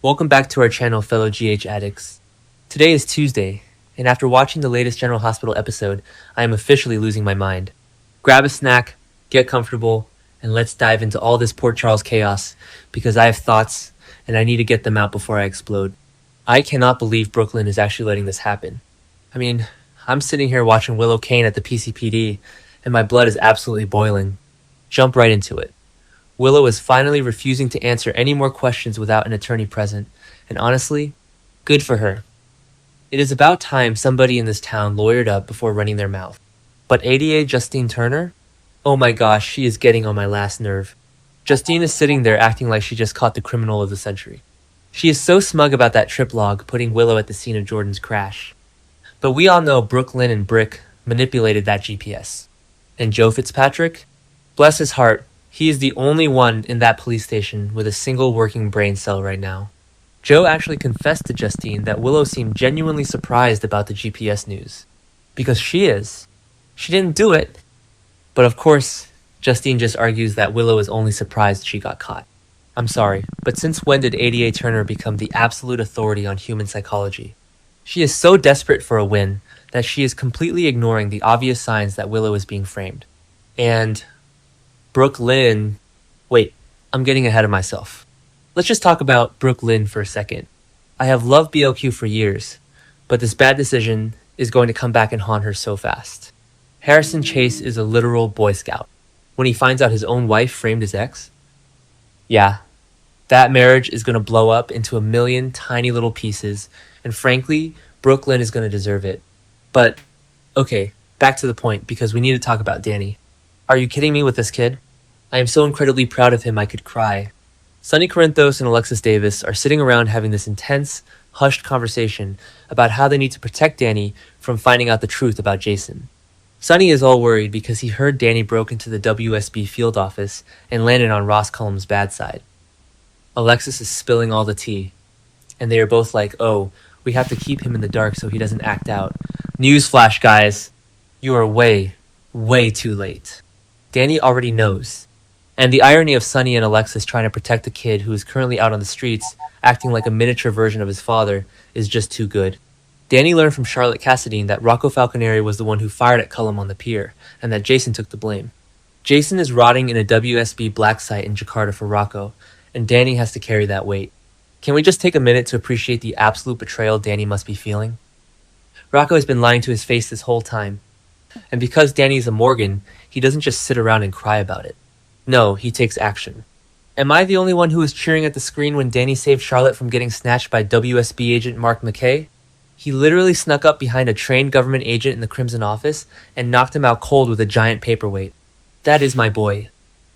Welcome back to our channel, fellow GH addicts. Today is Tuesday, and after watching the latest General Hospital episode, I am officially losing my mind. Grab a snack, get comfortable, and let's dive into all this Port Charles chaos, because I have thoughts, and I need to get them out before I explode. I cannot believe Brooklyn is actually letting this happen. I mean, I'm sitting here watching Willow Kane at the PCPD, and my blood is absolutely boiling. Jump right into it. Willow is finally refusing to answer any more questions without an attorney present, and honestly, good for her. It is about time somebody in this town lawyered up before running their mouth. But ADA Justine Turner? Oh my gosh, she is getting on my last nerve. Justine is sitting there acting like she just caught the criminal of the century. She is so smug about that trip log putting Willow at the scene of Jordan's crash. But we all know Brooklyn and Brick manipulated that GPS. And Joe Fitzpatrick? Bless his heart, he is the only one in that police station with a single working brain cell right now. Joe actually confessed to Justine that Willow seemed genuinely surprised about the GPS news. Because she is. She didn't do it. But of course, Justine just argues that Willow is only surprised she got caught. I'm sorry, but since when did ADA Turner become the absolute authority on human psychology? She is so desperate for a win that she is completely ignoring the obvious signs that Willow is being framed. And Brooklyn... Wait, I'm getting ahead of myself. Let's just talk about Brooklyn for a second. I have loved BLQ for years, but this bad decision is going to come back and haunt her so fast. Harrison Chase is a literal Boy Scout. When he finds out his own wife framed his ex, yeah, that marriage is going to blow up into a million tiny little pieces, and frankly, Brooklyn is going to deserve it. But, okay, back to the point, because we need to talk about Danny. Are you kidding me with this kid? I am so incredibly proud of him I could cry. Sonny Corinthos and Alexis Davis are sitting around having this intense, hushed conversation about how they need to protect Danny from finding out the truth about Jason. Sonny is all worried because he heard Danny broke into the WSB field office and landed on Ross Cullum's bad side. Alexis is spilling all the tea, and they are both like, oh, we have to keep him in the dark so he doesn't act out. Newsflash, guys, you are way, way too late. Danny already knows. And the irony of Sonny and Alexis trying to protect a kid who is currently out on the streets, acting like a miniature version of his father, is just too good. Danny learned from Charlotte Cassadine that Rocco Falconeri was the one who fired at Cullum on the pier, and that Jason took the blame. Jason is rotting in a WSB black site in Jakarta for Rocco, and Danny has to carry that weight. Can we just take a minute to appreciate the absolute betrayal Danny must be feeling? Rocco has been lying to his face this whole time, and because Danny is a Morgan, he doesn't just sit around and cry about it. No, he takes action. Am I the only one who was cheering at the screen when Danny saved Charlotte from getting snatched by WSB agent Mark McKay? He literally snuck up behind a trained government agent in the Crimson office and knocked him out cold with a giant paperweight. That is my boy.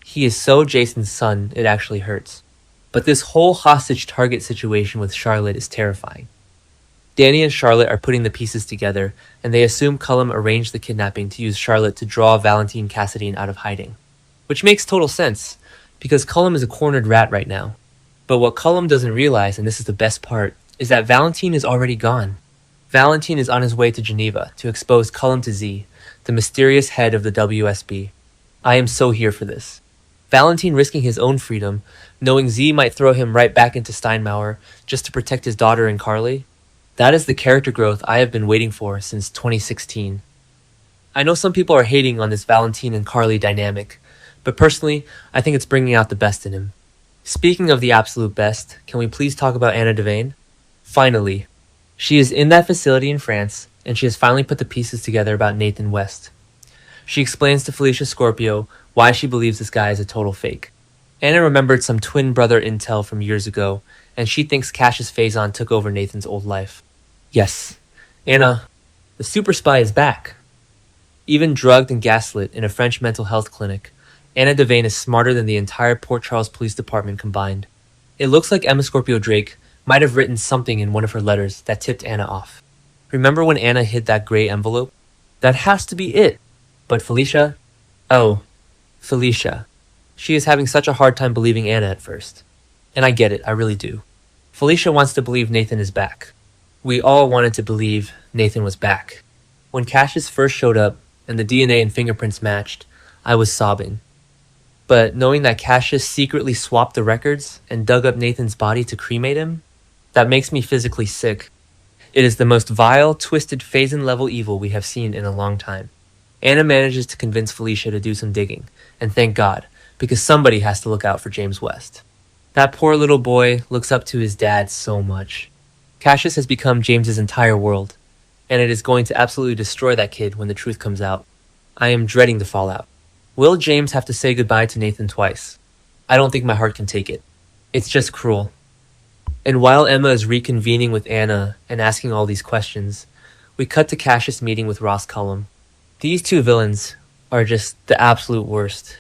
He is so Jason's son, it actually hurts. But this whole hostage target situation with Charlotte is terrifying. Danny and Charlotte are putting the pieces together, and they assume Cullum arranged the kidnapping to use Charlotte to draw Valentine Cassadine out of hiding. Which makes total sense, because Cullum is a cornered rat right now. But what Cullum doesn't realize, and this is the best part, is that Valentine is already gone. Valentine is on his way to Geneva to expose Cullum to Z, the mysterious head of the WSB. I am so here for this. Valentine risking his own freedom, knowing Z might throw him right back into Steinmauer just to protect his daughter and Carly. That is the character growth I have been waiting for since 2016. I know some people are hating on this Valentine and Carly dynamic, but personally, I think it's bringing out the best in him. Speaking of the absolute best, can we please talk about Anna Devane? Finally. She is in that facility in France, and she has finally put the pieces together about Nathan West. She explains to Felicia Scorpio why she believes this guy is a total fake. Anna remembered some twin brother intel from years ago, and she thinks Cassius Faison took over Nathan's old life. Yes, Anna, the super spy is back. Even drugged and gaslit in a French mental health clinic, Anna Devane is smarter than the entire Port Charles Police Department combined. It looks like Emma Scorpio Drake might have written something in one of her letters that tipped Anna off. Remember when Anna hid that gray envelope? That has to be it. But Felicia? Oh, Felicia. She is having such a hard time believing Anna at first. And I get it, I really do. Felicia wants to believe Nathan is back. We all wanted to believe Nathan was back. When Cassius first showed up and the DNA and fingerprints matched, I was sobbing. But knowing that Cassius secretly swapped the records and dug up Nathan's body to cremate him, That makes me physically sick. It is the most vile, twisted Phazon-level evil we have seen in a long time. Anna manages to convince Felicia to do some digging, and thank God, because somebody has to look out for James West. That poor little boy looks up to his dad so much. Cassius has become James's entire world, and it is going to absolutely destroy that kid when the truth comes out. I am dreading the fallout. Will James have to say goodbye to Nathan twice? I don't think my heart can take it. It's just cruel. And while Emma is reconvening with Anna and asking all these questions, we cut to Cassius meeting with Ross Cullum. These two villains are just the absolute worst.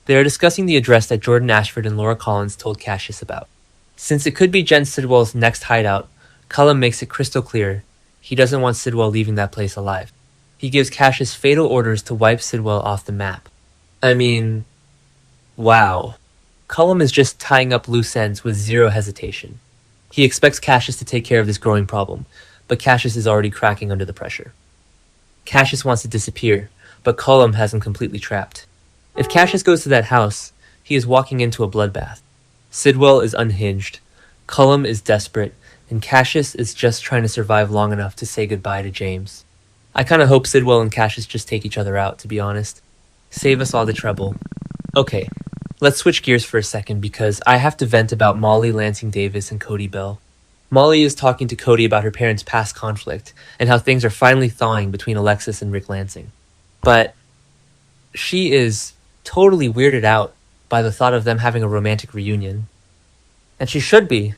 They are discussing the address that Jordan Ashford and Laura Collins told Cassius about. Since it could be Jen Sidwell's next hideout, Cullum makes it crystal clear he doesn't want Sidwell leaving that place alive. He gives Cassius fatal orders to wipe Sidwell off the map. I mean, wow. Cullum is just tying up loose ends with zero hesitation. He expects Cassius to take care of this growing problem, but Cassius is already cracking under the pressure. Cassius wants to disappear, but Cullum has him completely trapped. If Cassius goes to that house, he is walking into a bloodbath. Sidwell is unhinged, Cullum is desperate, and Cassius is just trying to survive long enough to say goodbye to James. I kinda hope Sidwell and Cassius just take each other out, to be honest. Save us all the trouble. Okay, let's switch gears for a second because I have to vent about Molly Lansing Davis and Cody Bell. Molly is talking to Cody about her parents' past conflict and how things are finally thawing between Alexis and Rick Lansing. But she is totally weirded out by the thought of them having a romantic reunion. And she should be.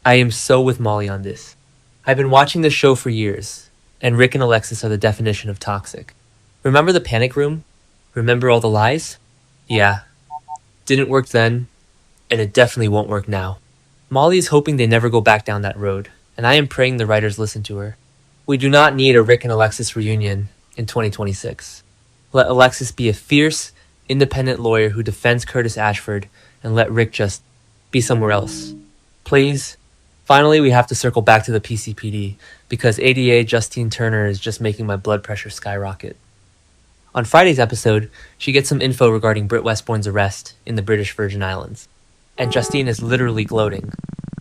I am so with Molly on this. I've been watching this show for years, and Rick and Alexis are the definition of toxic. Remember the panic room? Remember all the lies? Yeah. Didn't work then, and it definitely won't work now. Molly is hoping they never go back down that road, and I am praying the writers listen to her. We do not need a Rick and Alexis reunion in 2026. Let Alexis be a fierce, independent lawyer who defends Curtis Ashford, and let Rick just be somewhere else. Please? Finally, we have to circle back to the PCPD, because ADA Justine Turner is just making my blood pressure skyrocket. On Friday's episode, she gets some info regarding Britt Westbourne's arrest in the British Virgin Islands, and Justine is literally gloating.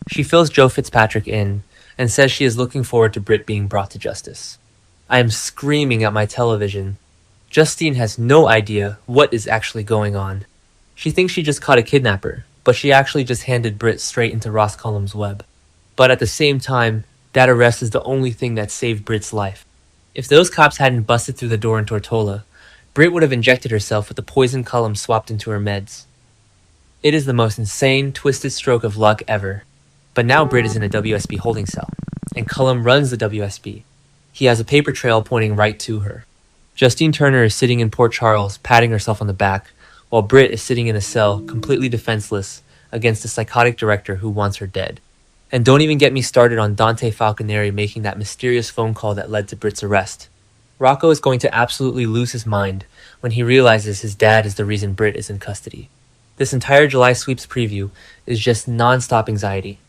She fills Joe Fitzpatrick in and says she is looking forward to Britt being brought to justice. I am screaming at my television. Justine has no idea what is actually going on. She thinks she just caught a kidnapper, but she actually just handed Britt straight into Ross Cullum's web. But at the same time, that arrest is the only thing that saved Britt's life. If those cops hadn't busted through the door in Tortola, Britt would have injected herself with the poison Cullum swapped into her meds. It is the most insane, twisted stroke of luck ever. But now Britt is in a WSB holding cell, and Cullum runs the WSB. He has a paper trail pointing right to her. Justine Turner is sitting in Port Charles, patting herself on the back, while Britt is sitting in a cell, completely defenseless, against a psychotic director who wants her dead. And don't even get me started on Dante Falconeri making that mysterious phone call that led to Britt's arrest. Rocco is going to absolutely lose his mind when he realizes his dad is the reason Britt is in custody. This entire July Sweeps preview is just non-stop anxiety.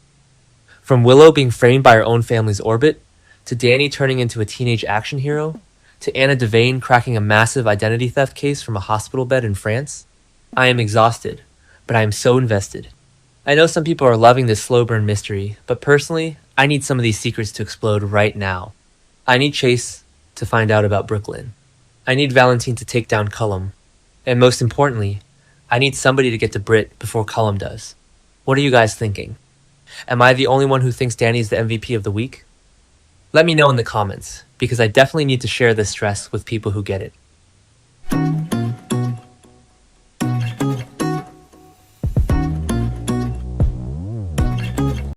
From Willow being framed by her own family's orbit, to Danny turning into a teenage action hero, to Anna Devane cracking a massive identity theft case from a hospital bed in France, I am exhausted, but I am so invested. I know some people are loving this slow burn mystery, but personally, I need some of these secrets to explode right now. I need Chase to find out about Brooklyn. I need Valentine to take down Cullum. And most importantly, I need somebody to get to Britt before Cullum does. What are you guys thinking? Am I the only one who thinks Danny's the MVP of the week? Let me know in the comments, because I definitely need to share this stress with people who get it.